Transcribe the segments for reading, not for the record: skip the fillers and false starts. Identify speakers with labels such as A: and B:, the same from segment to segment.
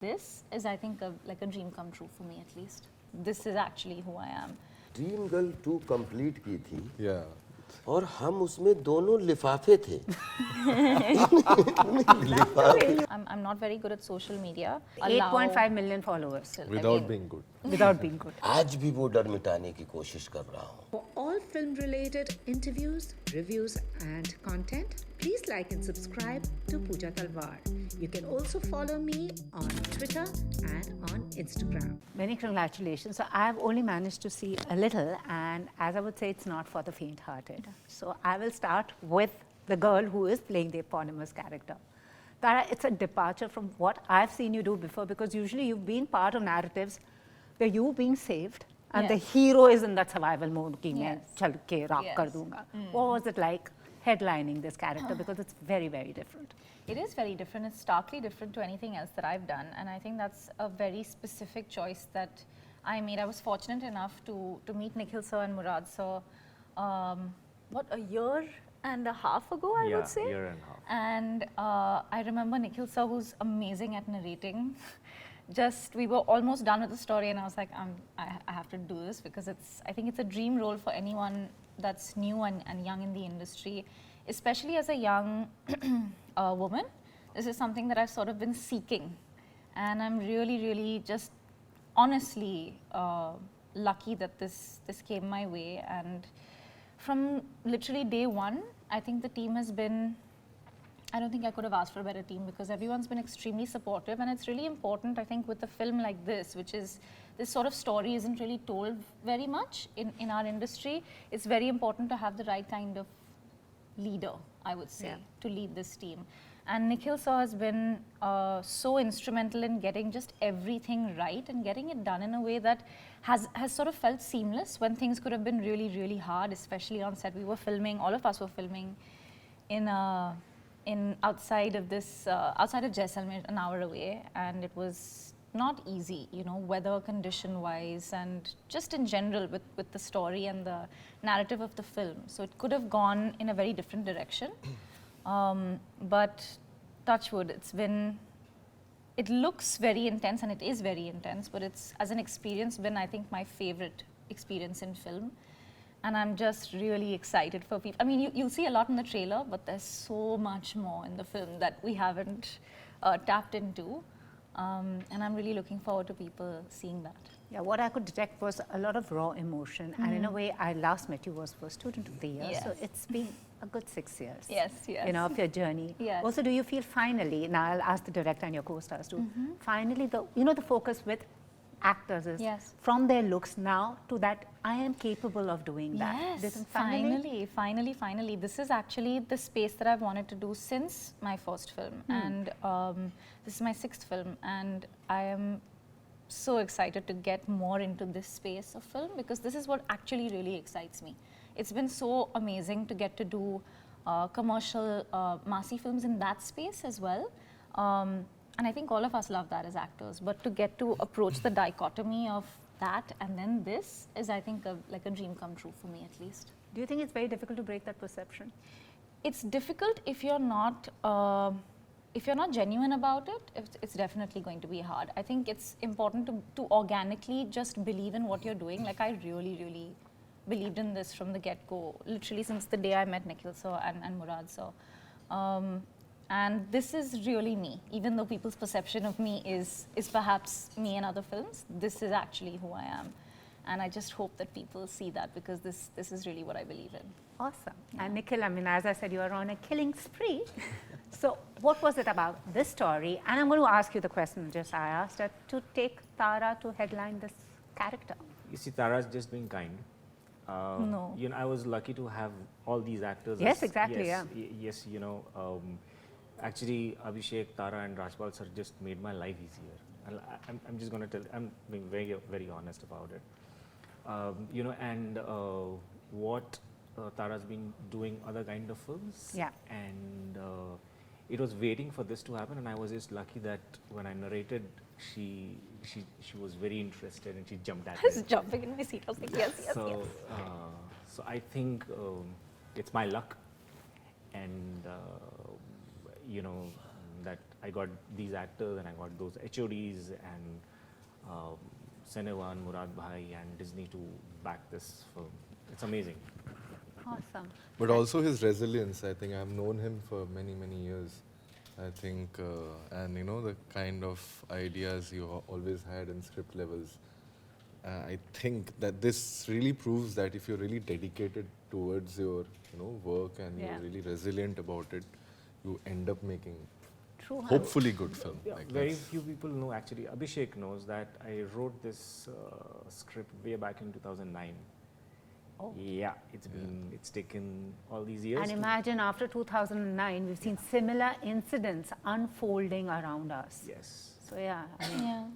A: This is, I think, like a dream come true for me at least. This is actually who I am.
B: Dream girl 2 complete की थी
C: Yeah.
B: और हम उसमें दोनों लिफाफे थे।
A: I'm not very good at social media.
D: 8.5 million followers.
C: Without being good.
D: Without being good.
B: आज भी वो डर मिटाने की कोशिश कर रहा हूँ।
E: For all film-related interviews, reviews and content, please like and subscribe to Pooja Talwar. You can also follow me on Twitter and on Instagram.
D: Many congratulations. So I've only managed to see a little, and as I would say, it's not for the faint-hearted. So I will start with the girl who is playing the eponymous character. Tara, it's a departure from what I've seen you do before, because usually you've been part of narratives where you being saved and the hero is in that survival mode. Ki main chal ke raak kar dunga. What was it like headlining this character? Because it's very, very different.
A: It is very different. It's starkly different to anything else that I've done, and I think that's a very specific choice that I made. I was fortunate enough to meet Nikhil sir and Murad sir, what, a year and a half ago, I would say.
F: Yeah, year and a half.
A: And I remember Nikhil sir, who's amazing at narrating. We were almost done with the story, and I was like, I have to do this because I think it's a dream role for anyone that's new and young in the industry, especially as a young woman. This is something that I've sort of been seeking, and I'm really, really just honestly lucky that this came my way. And from literally day one, I think the team has been, I don't think I could have asked for a better team, because everyone's been extremely supportive, and it's really important, I think, with a film like this, which is, this sort of story isn't really told very much in our industry. It's very important to have the right kind of leader, I would say, to lead this team. And Nikhil sir has been so instrumental in getting just everything right and getting it done in a way that has sort of felt seamless when things could have been really, really hard, especially on set. We were filming, all of us were filming in outside of Jaisalmer, an hour away, and it was not easy, you know, weather condition wise and just in general with the story and the narrative of the film. So it could have gone in a very different direction. But touch wood, it looks very intense, and it is very intense, but it's, as an experience, been, I think, my favorite experience in film. And I'm just really excited for people. I mean, you'll see a lot in the trailer, but there's so much more in the film that we haven't tapped into. And I'm really looking forward to people seeing that.
D: Yeah, what I could detect was a lot of raw emotion, and in a way, I last met you was for Student of the Year, so it's been a good 6 years.
A: Yes.
D: You know, of your journey.
A: Yes.
D: Also, do you feel finally, now I'll ask the director and your co-stars too, finally, the focus with actors is from their looks now to that I am capable of doing that.
A: Yes, finally. This is actually the space that I've wanted to do since my first film, and this is my 6th film, and I am so excited to get more into this space of film, because this is what actually really excites me. It's been so amazing to get to do commercial massy films in that space as well. And I think all of us love that as actors, but to get to approach the dichotomy of that and then this is, I think, like a dream come true for me, at least.
D: Do you think it's very difficult to break that perception?
A: It's difficult if you're not genuine about it. It's definitely going to be hard. I think it's important to organically just believe in what you're doing. Like, I really, really believed in this from the get-go, literally since the day I met Nikhil sir and Murad sir. And this is really me, even though people's perception of me is perhaps me in other films. This is actually who I am. And I just hope that people see that, because this is really what I believe in.
D: Awesome. Yeah. And Nikhil, I mean, as I said, you are on a killing spree. So what was it about this story? And I'm going to ask you the question just I asked her, to take Tara to headline this character.
F: You see, Tara's just being kind.
A: No.
F: You know, I was lucky to have all these actors.
D: Yes, exactly,
F: Yes, you know, actually, Abhishek, Tara and Rajpal sir just made my life easier. I'm just going to tell, I'm being very, very honest about it. You know, and what Tara's been doing other kind of films.
D: Yeah.
F: And it was waiting for this to happen, and I was just lucky that when I narrated, she was very interested and she jumped at
A: I was
F: it.
A: jumping in my seat. I was like, yes.
F: So I think it's my luck, and you know, that I got these actors and I got those HODs and Cinewan, Murad Bhai and Disney to back this film. It's amazing.
D: Awesome.
C: But also his resilience. I think I've known him for many, many years. I think, and you know, the kind of ideas you always had in script levels. I think that this really proves that if you're really dedicated towards your, you know, work and
D: Yeah.
C: you're really resilient about it, you end up making
D: True.
C: hopefully good film.
F: Yeah,
C: Like
F: very
C: that's-
F: few people know actually. Abhishek knows that I wrote this script way back in 2009.
D: Oh.
F: Yeah, it's taken all these years.
D: And
F: to-
D: imagine after 2009, we've seen similar incidents unfolding around us.
F: Yes.
D: So yeah, I mean,
A: Yeah.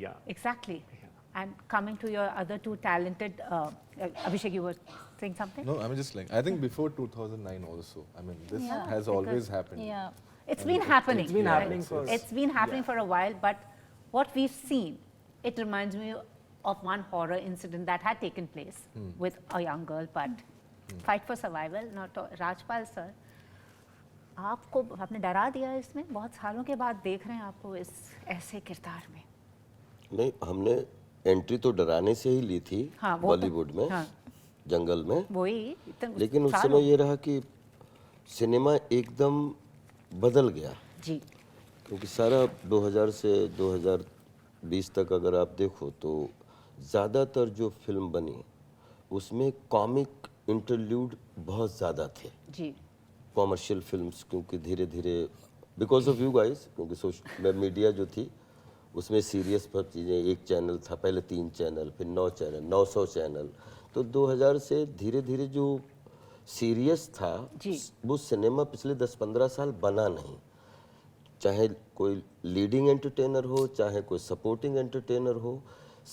F: Yeah.
D: exactly.
F: Yeah.
D: And coming to your other two talented, Abhishek, you were saying something?
C: No, I'm just like, I think before 2009 also. I mean, this
A: Yeah.
C: has always happened.
A: Yeah.
D: It's been happening.
F: It's been
D: right?
F: happening for-
D: It's been happening for a while, but what we've seen, it reminds me of one horror incident that had taken place with a young girl, but fight for survival, not Rajpal sir. आपको आपने डरा दिया इसमें बहुत सालों के बाद देख रहे हैं आपको इस ऐसे किरदार में
B: नहीं, हमने एंट्री तो डराने से ही ली थी
D: हाँ, वो तो-
B: बॉलीवुड में,
D: हाँ।
B: जंगल में।
D: वही इतने
B: लेकिन उस
D: साल
B: समय ये रहा कि सिनेमा एकदम बदल गया,
D: जी
B: क्योंकि सारा 2000 से 2020 तक अगर आप देखो तो ज़्यादातर जो फिल्म बनी उसमें कॉमिक इंटरल्यूड बहुत ज़्यादा थे।
D: जी
B: कॉमर्शियल फिल्म्स, क्योंकि धीरे धीरे बिकॉज ऑफ यू गाइस, क्योंकि सोशल मीडिया जो थी उसमें सीरियस पर चीज़ें, एक चैनल था, पहले 3 चैनल, फिर 9 चैनल, 900 चैनल, तो 2000 से धीरे धीरे जो सीरियस था
D: जी।
B: वो सिनेमा पिछले 10-15 साल बना नहीं। चाहे कोई लीडिंग एंटरटेनर हो, चाहे कोई सपोर्टिंग एंटरटेनर हो,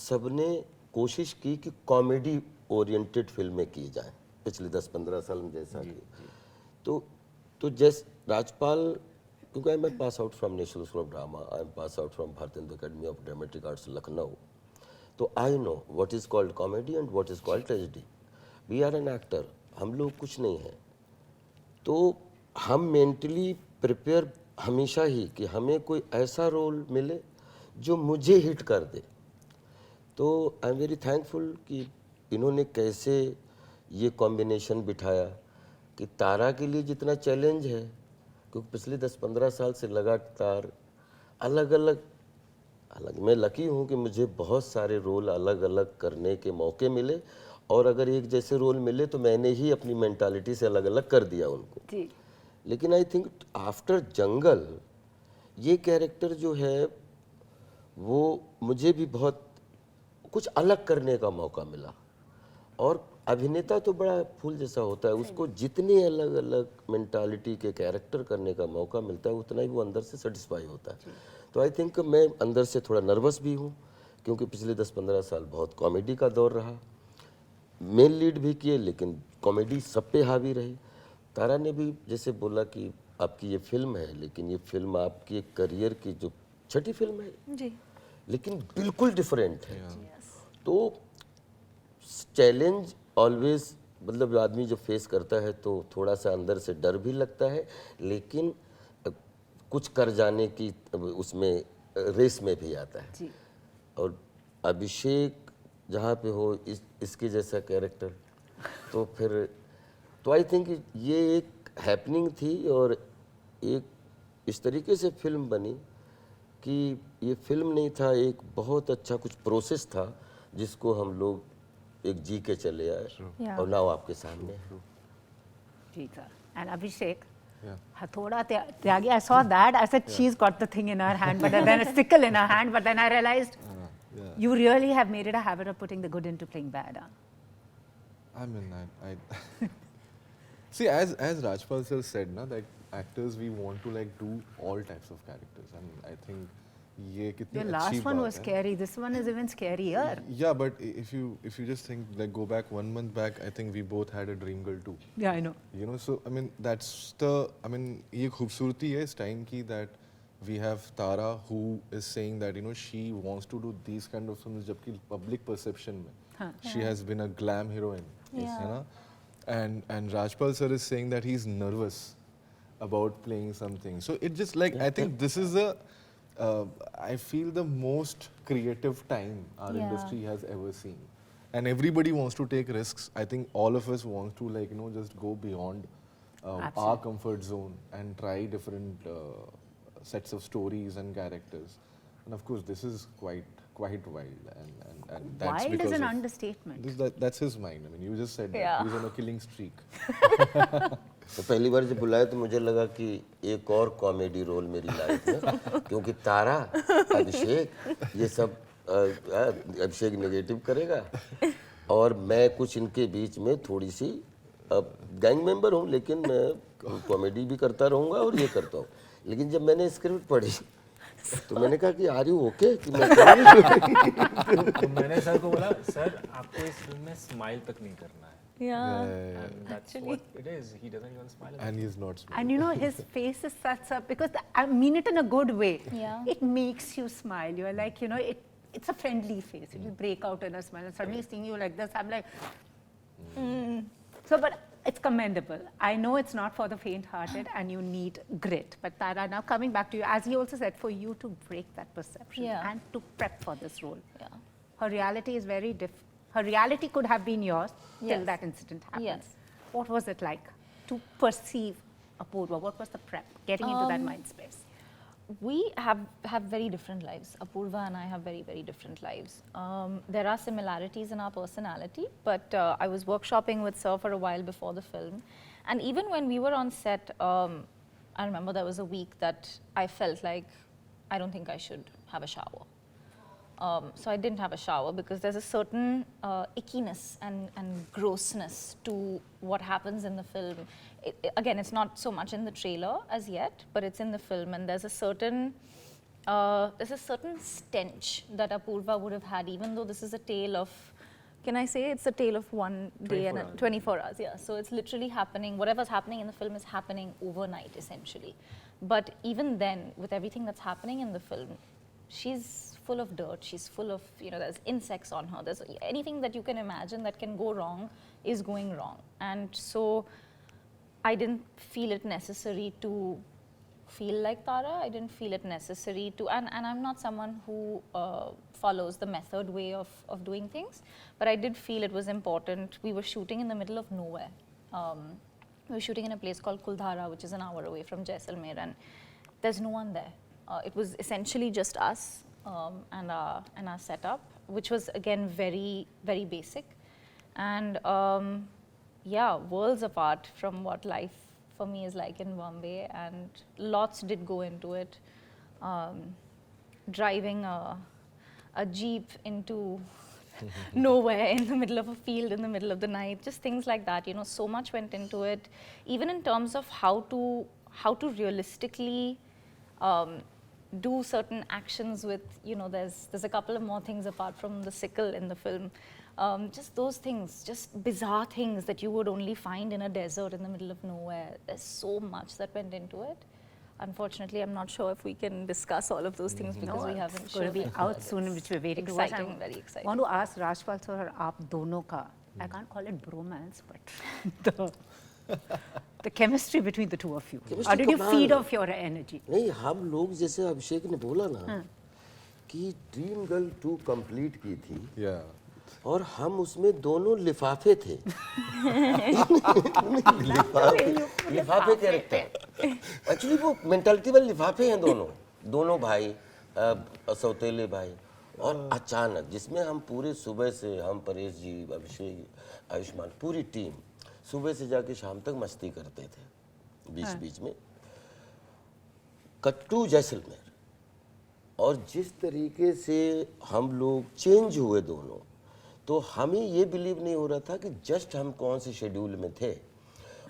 B: सबने कोशिश की कि कॉमेडी ओरिएंटेड फिल्में की जाएं पिछले 10-15 साल में, जैसा कि तो जैसे राजपाल, क्योंकि I am pass out from National School of Drama, I am pass out from Bharatendu academy of dramatic arts Lucknow, तो I know what is called comedy and what is called tragedy. We are an actor, हम लोग कुछ नहीं हैं, तो हम mentally prepare हमेशा ही कि हमें कोई ऐसा रोल मिले जो मुझे हिट कर दे। तो आई एम वेरी थैंकफुल कि इन्होंने कैसे ये कॉम्बिनेशन बिठाया कि तारा के लिए जितना चैलेंज है, क्योंकि पिछले 10-15 साल से लगातार अलग अलग मैं लकी हूँ कि मुझे बहुत सारे रोल अलग अलग करने के मौके मिले, और अगर एक जैसे रोल मिले तो मैंने ही अपनी मेंटालिटी से अलग अलग कर दिया उनको।
D: जी
B: लेकिन आई थिंक आफ्टर जंगल ये कैरेक्टर जो है वो मुझे भी बहुत कुछ अलग करने का मौका मिला। और अभिनेता तो बड़ा फूल जैसा होता है, उसको जितने अलग अलग मेंटालिटी के कैरेक्टर करने का मौका मिलता है उतना ही वो अंदर से सेटिस्फाई होता है। तो आई थिंक मैं अंदर से थोड़ा नर्वस भी हूँ, क्योंकि पिछले 10-15 साल बहुत कॉमेडी का दौर रहा, मेन लीड भी किए लेकिन कॉमेडी सब पे हावी रही। तारा ने भी जैसे बोला कि आपकी ये फिल्म है, लेकिन ये फिल्म आपकी करियर की जो 6ठी फिल्म है
A: जी।
B: लेकिन बिल्कुल डिफरेंट है। तो चैलेंज ऑलवेज, मतलब आदमी जो फेस करता है तो थोड़ा सा अंदर से डर भी लगता है, लेकिन कुछ कर जाने की उसमें रेस में भी आता है।
D: जी
B: और अभिषेक जहाँ पे हो इसके जैसा कैरेक्टर, तो फिर तो आई थिंक ये एक हैपनिंग थी, और एक इस तरीके से फिल्म बनी कि ये फिल्म नहीं था, एक बहुत अच्छा कुछ प्रोसेस था जिसको हम लोग एक जी के चले आए,
A: Yeah.
B: और नाउ आपके सामने है।
D: जी sir and Abhishek
C: Yeah.
D: Hathoda Tyagi, I saw that. I said, she's got the thing in her hand, but then a sickle in her hand. But then I realized
C: Yeah.
D: you really have made it a habit of putting the good into playing bad. Huh?
C: I mean, I see, as Rajpal sir said, na, that actors we want to like do all types of characters, and I think ये कितनी
D: Your
C: अच्छी
D: last one
C: बात
D: was
C: है।
D: scary. This one is even scarier.
C: Yeah, but if you just think like go back 1 month back, I think we both had a dream girl too.
D: Yeah, I know.
C: You know, so I mean that's ये खूबसूरती है इस time की that we have Tara who is saying that she wants to do these kind of films, जबकि public perception में she has been a glam heroine,
A: Yeah.
C: है ना? And Rajpal sir is saying that he's nervous about playing something. So it just like, I think this is I feel the most creative time our
A: Yeah.
C: industry has ever seen. And everybody wants to take risks. I think all of us want to like, just go beyond our
D: Absolutely.
C: comfort zone and try different sets of stories and characters. And of course, this is quite wild, and that's
D: Wild
C: because
D: is an
C: of
D: understatement.
C: that's his mind. I mean, you just said that
A: Yeah.
C: he's on a killing streak.
B: तो पहली बार जब बुलाया तो मुझे लगा कि एक और कॉमेडी रोल मेरी लाइफ में, क्योंकि तारा, अभिषेक, ये सब अभिषेक नेगेटिव करेगा और मैं कुछ इनके बीच में थोड़ी सी गैंग मेंबर हूँ, लेकिन मैं कॉमेडी भी करता रहूँगा और ये करता हूँ। लेकिन जब मैंने स्क्रिप्ट पढ़ी तो मैंने कहा कि आर यू ओके कि मैं
F: तो मैंने सर को बोला, सर आपको इस फिल्म में स्माइल तक नहीं करना है।
A: Yeah.
F: And that's what it is. He doesn't even smile.
C: And he's not smart.
D: And you know, his face is such a, because I mean it in a good way.
A: Yeah.
D: It makes you smile. You're like, it's a friendly face. It will break out in a smile. And suddenly seeing you like this, I'm like, So, but it's commendable. I know it's not for the faint-hearted and you need grit. But Tara, now coming back to you, as he also said, for you to break that perception
A: Yeah.
D: and to prep for this role.
A: Yeah.
D: Her reality is very different. Her reality could have been yours till
A: Yes.
D: that incident happened.
A: Yes.
D: What was it like to perceive Apurva? What was the prep, getting into that mind space?
A: We have very different lives. Apurva and I have very, very different lives. There are similarities in our personality, but I was workshopping with Sir for a while before the film. And even when we were on set, I remember there was a week that I felt like, I don't think I should have a shower. So I didn't have a shower because there's a certain ickiness and grossness to what happens in the film. Again, it's not so much in the trailer as yet, but it's in the film, and there's a certain stench that Apurva would have had, even though this is a tale of, can I say it's a tale of one day and 24 hours, yeah. So it's literally happening, whatever's happening in the film is happening overnight, essentially. But even then, with everything that's happening in the film, she's full of dirt, she's full of, there's insects on her, there's anything that you can imagine that can go wrong is going wrong. And so I didn't feel it necessary to feel like Tara. I didn't feel it necessary to, and I'm not someone who follows the method way of doing things, but I did feel it was important. We were shooting in the middle of nowhere. We were shooting in a place called Kuldhara, which is an hour away from Jaisalmer, and there's no one there. It was essentially just us and our setup, which was again very, very basic. And yeah, worlds apart from what life for me is like in Bombay, and lots did go into it. Driving a jeep into nowhere in the middle of a field in the middle of the night, just things like that. So much went into it, even in terms of how to realistically do certain actions with, there's a couple of more things apart from the sickle in the film. Just those things, just bizarre things that you would only find in a desert in the middle of nowhere. There's so much that went into it. Unfortunately, I'm not sure if we can discuss all of those things because we haven't.
D: It's going to be out soon, which we're waiting to watch.
A: Exciting,
D: I
A: very exciting.
D: want to ask Rajpal sir, aap dono ka, I can't call it bromance, but the chemistry between the two of you.
B: Chemistry
D: How did you
B: कमाल
D: feed
B: है।
D: off your energy?
B: नहीं, हम लोग जैसे अभिषेक ने बोला ना कि ड्रीम गर्ल 2 कंप्लीट की थी,
C: Yeah.
B: और हम उसमें दोनों लिफाफे थे। लिफाफे कैरेक्टर, एक्चुअली वो मेंटालिटी वाले लिफाफे हैं दोनों भाई, सौतेले भाई। और अचानक जिसमें हम पूरे सुबह से, हम परेश जी, अभिषेक, आयुष्मान, पूरी टीम सुबह से जाके शाम तक मस्ती करते थे बीच में, कट्टू जैसलमेर, और जिस तरीके से हम लोग चेंज हुए दोनों, तो हमें ये बिलीव नहीं हो रहा था कि जस्ट हम कौन से शेड्यूल में थे।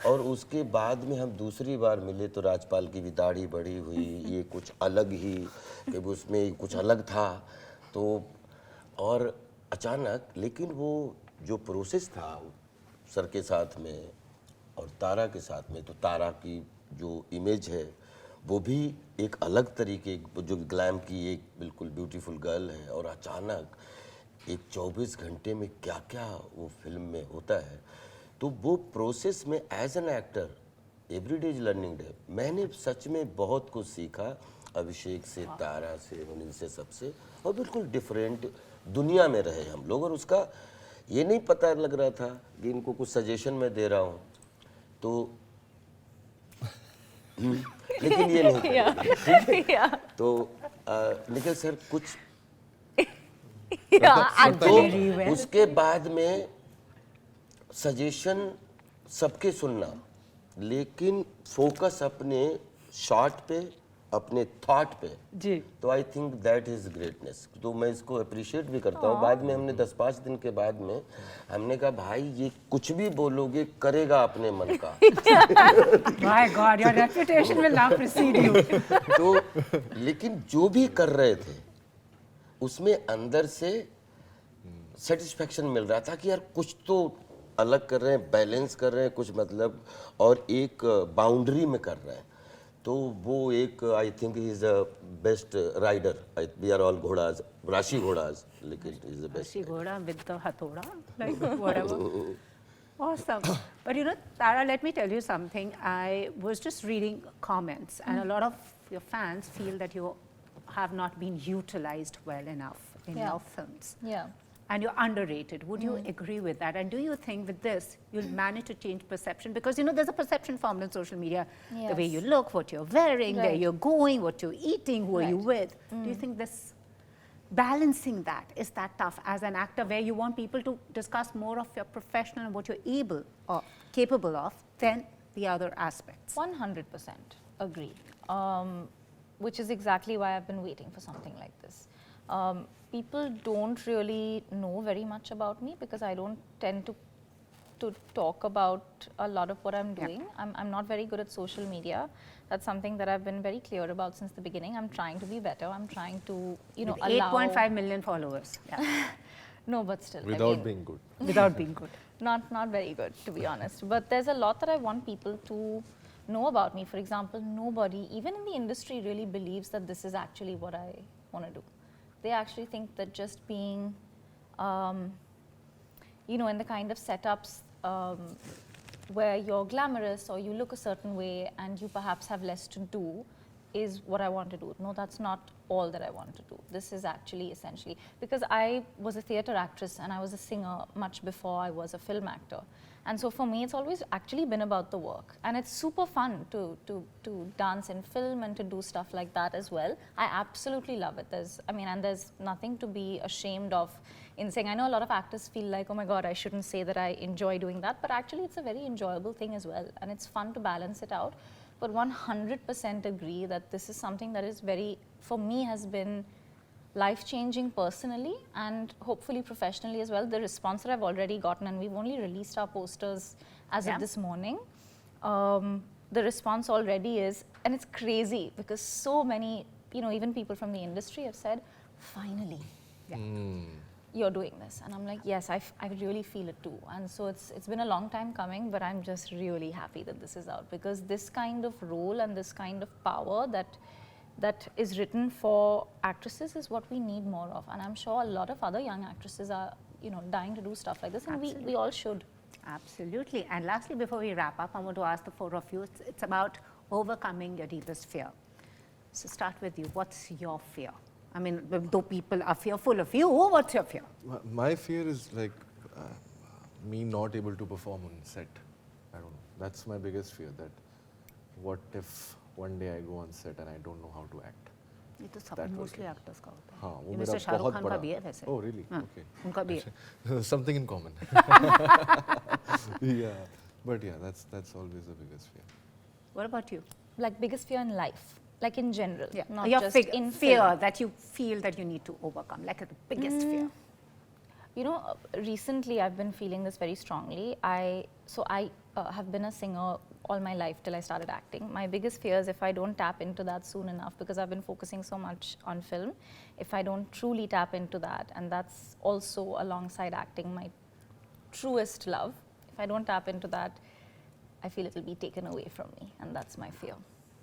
B: और उसके बाद में हम दूसरी बार मिले तो राजपाल की भी दाढ़ी बड़ी हुई, ये कुछ अलग ही, कि उसमें कुछ अलग था। तो और अचानक, लेकिन वो जो प्रोसेस था सर के साथ में और तारा के साथ में, तो तारा की जो इमेज है वो भी एक अलग तरीके, जो ग्लैम की एक बिल्कुल ब्यूटीफुल गर्ल है, और अचानक एक 24 घंटे में क्या क्या वो फिल्म में होता है। तो वो प्रोसेस में as an actor every day is learning day. मैंने सच में बहुत कुछ सीखा अभिषेक से, तारा से, उन से सबसे, और बिल्कुल डिफरेंट दुनिया में रहे हम लोग। और उसका ये नहीं पता लग रहा था कि इनको कुछ सजेशन मैं दे रहा हूँ तो लेकिन ये नहीं करेंगे, ठीक है? तो निखिल सर कुछ तो उसके बाद में सजेशन सबके सुनना, लेकिन फोकस अपने शॉट पे, अपने थॉट पे
D: जी।
B: तो I think that is greatness. तो मैं इसको अप्रिशिएट भी करता हूँ। बाद में हमने 10-5 दिन के बाद में हमने कहा भाई ये कुछ भी बोलोगे करेगा अपने मन का।
D: My God, your reputation will now precede you.
B: तो लेकिन जो भी कर रहे थे उसमें अंदर से सेटिस्फेक्शन मिल रहा था कि यार कुछ तो अलग कर रहे हैं, बैलेंस कर रहे हैं कुछ, मतलब और एक बाउंड्री में कर रहे हैं। तो वो एक I think he is a best rider. We are all घोड़ाज, राशि घोड़ाज, लेकिन he is the best.
D: She Ghoda with the Hathoda, like whatever. Awesome. But you know, Tara, let me tell you something. I was just reading comments, and a lot of your fans feel that you have not been utilized well enough in
A: Yeah.
D: your films.
A: Yeah.
D: And you're underrated. Would you agree with that? And do you think with this, you'll manage to change perception? Because, you know, there's a perception formed on social media. The way you
A: Yes.
D: look, what you're wearing, where
A: Right.
D: you're going, what you're eating, who are you
A: Right.
D: with. Do you think this, balancing that, is that tough as an actor where you want people to discuss more of your professional and what you're able or capable of than the other aspects?
A: 100% agree. Which is exactly why I've been waiting for something like this. People don't really know very much about me because I don't tend to talk about a lot of what I'm doing. I'm not very good at social media. That's something that I've been very clear about since the beginning. I'm trying to be better. I'm trying to, you know,
D: With 8.5 million followers. Yeah.
A: No, but still. I
C: Without
A: mean,
C: being good.
D: Without being good.
A: not very good, to be honest. But there's a lot that I want people to know about me. For example, nobody, even in the industry, really believes that this is actually what I want to do. They actually think that just being, you know, in the kind of setups where you're glamorous or you look a certain way and you perhaps have less to do is what I want to do. No, that's not all that I want to do. This is actually essentially, because I was a theatre actress and I was a singer much before I was a film actor. And so for me, it's always actually been about the work. And it's super fun to dance in film and to do stuff like that as well. I absolutely love it. There's nothing to be ashamed of in saying. I know a lot of actors feel like, oh my God, I shouldn't say that I enjoy doing that. But actually, it's a very enjoyable thing as well. And it's fun to balance it out. But 100% agree that this is something that is very, for me, has been life-changing personally and hopefully professionally as well. The response that I've already gotten, and we've only released our posters as of this morning, the response already is, and it's crazy because so many, you know, even people from the industry have said, finally, you're doing this. And I'm like, yes, I really feel it too. And so it's been a long time coming, but I'm just really happy that this is out, because this kind of role and this kind of power that is written for actresses is what we need more of. And I'm sure a lot of other young actresses are, you know, dying to do stuff like this, and we all should.
D: Absolutely. And lastly, before we wrap up, I want to ask the four of you, it's about overcoming your deepest fear. So start with you. What's your fear? I mean, though people are fearful of you, what's your fear?
C: My fear is like me not able to perform on set. I don't know. That's my biggest fear, that what if one day I go on set and I don't know how to act.
D: ये तो सब
C: That will
D: mostly
C: kill.
D: Actors का होता है।
C: हाँ, वो
D: ये
C: मेरा
D: मिस्टर शाहरुख
C: बहुत
D: खान का
C: बड़ा-
D: भी है वैसे।
C: Oh, really?
D: हाँ,
C: Okay.
D: उनका भी है।
C: Something in common. Yeah, but yeah, that's always the biggest fear.
D: What about you?
A: Like biggest fear in life, like in general,
D: Yeah,
A: not
D: your
A: just in
D: fear
A: film.
D: that you feel that you need to overcome, like the biggest fear.
A: You know, recently I've been feeling this very strongly. I have been a singer all my life till I started acting. My biggest fear is if I don't tap into that soon enough, because I've been focusing so much on film, if I don't truly tap into that, and that's also alongside acting my truest love, if I don't tap into that, I feel it'll be taken away from me, and that's my fear.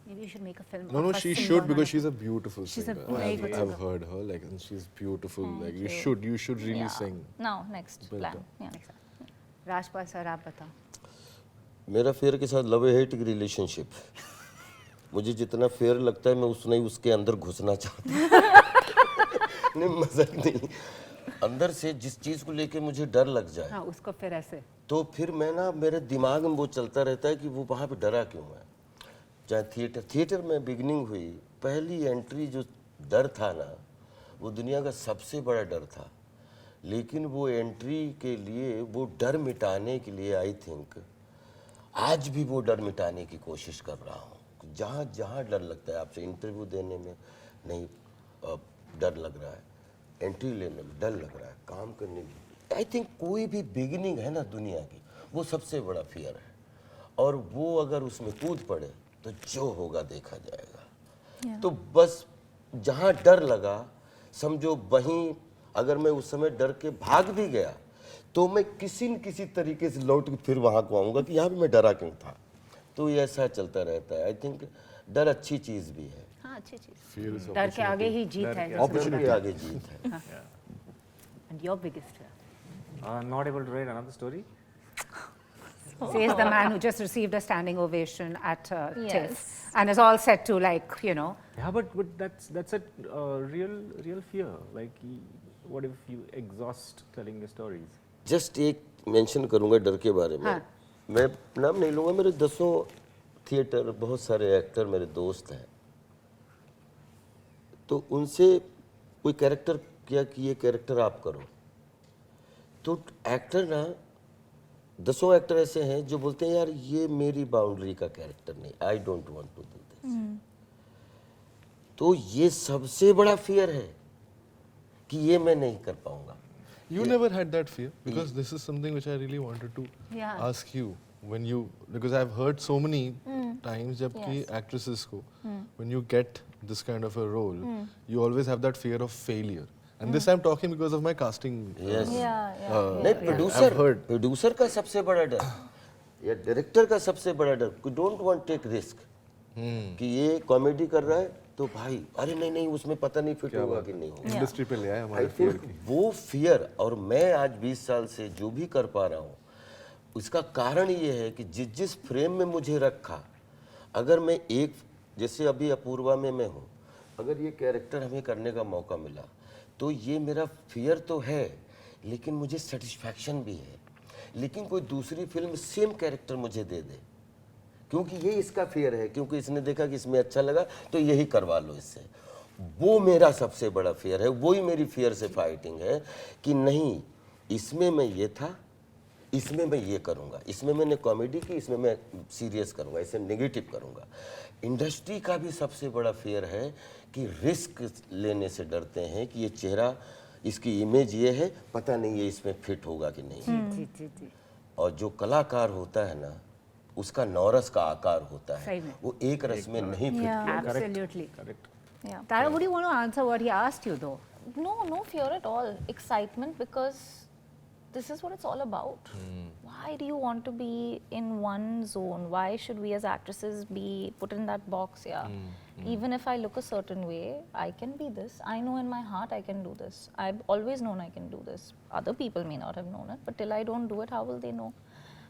D: Maybe you should make a film.
C: No,
D: of a
C: she
D: singer,
C: should,
D: not
C: because
D: a-
C: she's a beautiful
D: She's a
C: singer.
D: very good
C: I've
D: singer.
C: heard her, like, and she's beautiful.
A: Thank
C: like,
A: you.
C: you should really
A: Yeah.
C: sing.
A: Now, next
C: Well
A: plan.
C: done.
A: Yeah.
D: Rajpal sir, आप बताओ.
B: मेरा fair के साथ love hate की relationship. मुझे जितना fair लगता है मैं उतना ही उसके अंदर घुसना चाहता हूँ। नहीं, मजाक नहीं, अंदर से जिस चीज को लेके मुझे डर लग जाए,
D: हाँ, उसको फिर ऐसे
B: तो फिर मैं ना, मेरे दिमाग में वो चलता रहता है कि वो वहाँ पे डरा क्यों है। चाहे थिएटर में बिगनिंग हुई, पहली एंट्री जो डर था ना, वो दुनिया का सबसे बड़ा डर था। लेकिन वो एंट्री के लिए, वो डर मिटाने के लिए, आई थिंक आज भी वो डर मिटाने की कोशिश कर रहा हूँ। जहाँ जहाँ डर लगता है, आपसे इंटरव्यू देने में नहीं डर लग रहा है, एंट्री लेने में डर लग रहा है, काम करने में, आई थिंक कोई भी बिगिनिंग है ना दुनिया की, वो सबसे बड़ा फियर है। और वो अगर उसमें कूद पड़े तो जो होगा देखा जाएगा। तो बस जहाँ डर लगा, समझो वहीं अगर मैं उस समय डर के भाग भी गया तो मैं किसी न किसी तरीके से लौट के फिर वहाँ को आऊँगा कि यहाँ भी मैं डरा क्यों था। तो ये ऐसा चलता रहता है। आई थिंक डर अच्छी चीज़ भी है।
D: हाँ, अच्छी चीज।
C: Fear is
D: डर के आगे ही जीत है।
B: अपॉर्चुनिटी आगे जीत है।
D: And your biggest fear?
F: Not able to write another story.
D: Says the man who just received a standing ovation at TIFF
A: Yes.
D: and is all set to, like, you know.
F: Yeah, but that's a real fear. Like, what if you exhaust telling your stories?
B: Just एक mention करूंगा डर के बारे में।
D: हाँ।
B: मैं नाम नहीं लूंगा, मेरे 10 थिएटर, बहुत सारे एक्टर मेरे दोस्त हैं। तो उनसे कोई कैरेक्टर किया कि ये कैरेक्टर आप करो, तो एक्टर ना 10 एक्टर ऐसे हैं जो बोलते हैं यार ये मेरी बाउंड्री का कैरेक्टर नहीं, I don't want to do this. तो ये सबसे बड़ा फियर है कि ये मैं नहीं कर पाऊंगा।
C: You never had that fear, because this is something which I really wanted to
D: Yeah.
C: ask you when you, because I've heard so many times जब कि
A: Yes.
C: actresses को when you get this kind of a role, you always have that fear of failure. And this I'm talking because of my casting.
B: Yes.
A: Yeah.
B: नहीं, producer का सबसे बड़ा डर या director का सबसे बड़ा डर, डोंट वांट टेक रिस्क कि ये कॉमेडी कर रहा है तो भाई अरे नहीं उसमें पता नहीं फिट होगा कि नहीं होगा।
C: इंडस्ट्री पे ले आए
B: आई
C: हमारे fear
B: थिंक वो फियर, और मैं आज 20 साल से जो भी कर पा रहा हूँ उसका कारण ये है कि जिस फ्रेम में मुझे रखा, अगर मैं एक, जैसे अभी अपूर्वा में मैं हूँ, अगर ये कैरेक्टर हमें करने का मौका मिला तो ये मेरा फियर तो है लेकिन मुझे सेटिस्फैक्शन भी है। लेकिन कोई दूसरी फिल्म सेम कैरेक्टर मुझे दे दे, क्योंकि ये इसका फियर है, क्योंकि इसने देखा कि इसमें अच्छा लगा तो यही करवा लो इससे, वो मेरा सबसे बड़ा फियर है। वही मेरी फियर से फाइटिंग है कि नहीं, इसमें मैं ये था, इसमें मैं ये करूँगा, इसमें मैंने कॉमेडी की, इसमें मैं सीरियस करूँगा, इसे नेगेटिव करूँगा। इंडस्ट्री का भी सबसे बड़ा फियर है कि रिस्क लेने से डरते हैं कि ये चेहरा, इसकी इमेज ये है, पता नहीं ये इसमें फिट होगा कि नहीं।
D: जी।
B: और जो कलाकार होता है ना, उसका नौरस का आकार होता
D: सही
B: है,
D: में।
B: वो एक रस में नहीं फिट
A: Yeah.
B: किया।
D: Absolutely.
F: Correct.
A: Yeah.
D: Tara, would you want to answer what he asked you though?
A: No fear at all. Excitement, because this is what it's all about. Why do you want to be in one zone? Why should we as actresses be put in that box? Even if I look a certain way, I can be this. I know in my heart I can do this. I've always known I can do this. Other people may not have known it, but till I don't do it, how will they know?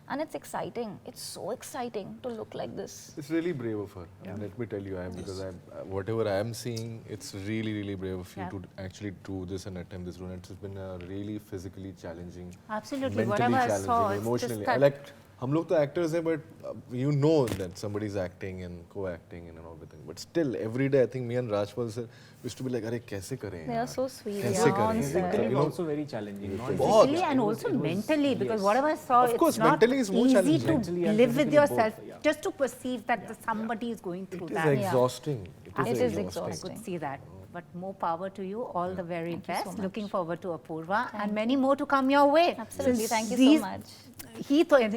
A: And it's exciting. It's so exciting to look like this.
C: It's really brave of her. And let me tell you, because whatever I am seeing, it's really brave of you
D: Yeah.
C: to actually do this and attempt this role. It's been a really physically challenging,
D: Absolutely.
C: mentally
D: Whatever I
C: challenging,
D: saw, it's
C: emotionally.
D: just that-
C: Like, हम लोग तो actors हैं, but you know that somebody's acting and co-acting and everything. But still, every day, I think me and Rajpal sir used to be like, अरे कैसे करें
A: They are
C: यार?
A: so sweet.
C: कैसे
A: Yeah, on
C: करें?
A: set.
F: Physically also very challenging. Not
D: Physically and also mentally, because whatever I saw,
C: Of course,
D: it's not
C: mentally is more
D: easy
C: challenging.
D: to
F: Mentally and
D: live with
F: physically
D: yourself,
F: both, yeah.
D: just to perceive that somebody is going through
C: It is
D: that.
C: exhausting.
A: It is
D: I
A: exhausting.
D: could see that. But more power to you. All the very
A: Thank you so
D: best.
A: much.
D: Looking forward to Apurva and many more to come your way.
A: Absolutely.
D: Since
A: Thank you
D: these-
A: so much.
D: He thought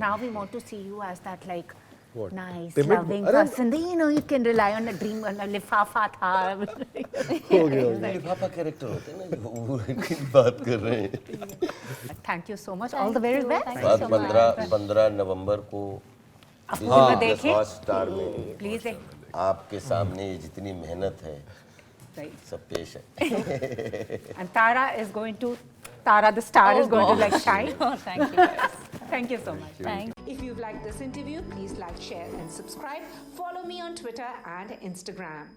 D: now we want to see you as that like
C: What?
D: nice,
C: Timid-
D: loving
C: Arre-
D: person. You know, you can rely on a dream, on a lifafa tha.
B: लिफाफा character होते हैं ना, वो की बात कर रहे हैं।
D: Thank you so much. All the very best.
A: Thank
B: बात
A: you so much.
B: 15 नवंबर को
D: अपूर्वा देखें।
B: हॉटस्टार में
D: Please.
B: आपके सामने ये जितनी मेहनत है
D: Right.
B: सब पेश है।
D: And Tara is going to, Tara the star is going to like shine.
A: Oh, thank you guys.
D: Thank you so much.
A: Thank
E: If you've liked this interview, please like, share, and subscribe. Follow me on Twitter and Instagram.